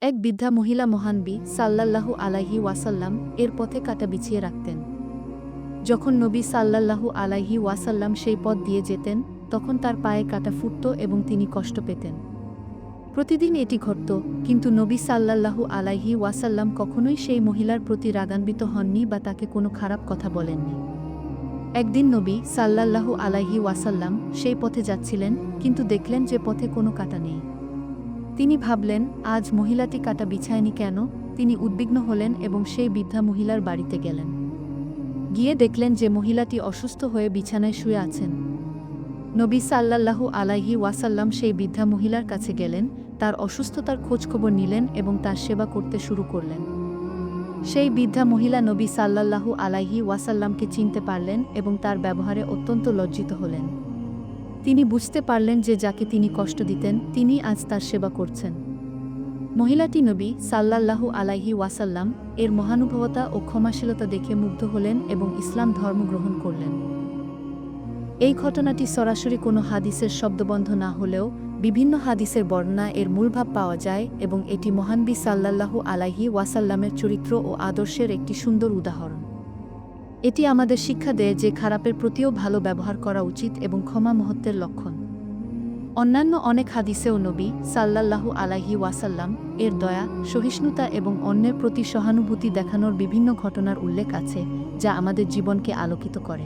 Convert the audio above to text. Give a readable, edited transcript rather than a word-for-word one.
এক বৃদ্ধা মহিলা মহানবী সাল্লাল্লাহু আলাইহি ওয়াসাল্লাম এর পথে কাঁটা বিছিয়ে রাখতেন। যখন নবী সাল্লাল্লাহু আলাইহি ওয়াসাল্লাম সেই পথ দিয়ে যেতেন, তখন তার পায়ে কাঁটা ফুটত এবং তিনি কষ্ট পেতেন। প্রতিদিন এটি ঘটত, কিন্তু নবী সাল্লাল্লাহু আলাইহি ওয়াসাল্লাম কখনোই সেই মহিলার প্রতি রাগান্বিত হননি বা তাকে কোনো খারাপ কথা বলেননি। একদিন নবী সাল্লাল্লাহু আলাইহি ওয়াসাল্লাম সেই পথে যাচ্ছিলেন, কিন্তু দেখলেন যে পথে কোনো কাঁটা নেই। তিনি ভাবলেন, আজ মহিলাটি কাঁটা বিছায়নি কেন? তিনি উদ্বিগ্ন হলেন এবং সেই বৃদ্ধা মহিলার বাড়িতে গেলেন। গিয়ে দেখলেন যে মহিলাটি অসুস্থ হয়ে বিছানায় শুয়ে আছেন। নবী সাল্লাল্লাহু আলাইহি ওয়াসাল্লাম সেই বৃদ্ধা মহিলার কাছে গেলেন, তার অসুস্থতার খোঁজখবর নিলেন এবং তার সেবা করতে শুরু করলেন। সেই বৃদ্ধা মহিলা নবী সাল্লাল্লাহু আলাইহি ওয়াসাল্লামকে চিনতে পারলেন এবং তার ব্যবহারে অত্যন্ত লজ্জিত হলেন। তিনি বুঝতে পারলেন যে যাকে তিনি কষ্ট দিতেন, তিনি আজ তার সেবা করছেন। মহিলাটি নবী সাল্লাল্লাহু আলাইহি ওয়াসাল্লাম এর মহানুভবতা ও ক্ষমাশীলতা দেখে মুগ্ধ হলেন এবং ইসলাম ধর্ম গ্রহণ করলেন। এই ঘটনাটি সরাসরি কোনো হাদিসের শব্দবন্ধ না হলেও বিভিন্ন হাদিসের বর্ণনা এর মূলভাব পাওয়া যায় এবং এটি মহানবী সাল্লাল্লাহু আলাইহি ওয়াসাল্লামের চরিত্র ও আদর্শের একটি সুন্দর উদাহরণ। এটি আমাদের শিক্ষা দেয় যে খারাপের প্রতিও ভালো ব্যবহার করা উচিত এবং ক্ষমা মহত্বের লক্ষণ। অন্যান্য অনেক হাদিসেও নবী সাল্লাল্লাহু আলাইহি ওয়াসাল্লাম এর দয়া, সহিষ্ণুতা এবং অন্যের প্রতি সহানুভূতি দেখানোর বিভিন্ন ঘটনার উল্লেখ আছে, যা আমাদের জীবনকে আলোকিত করে।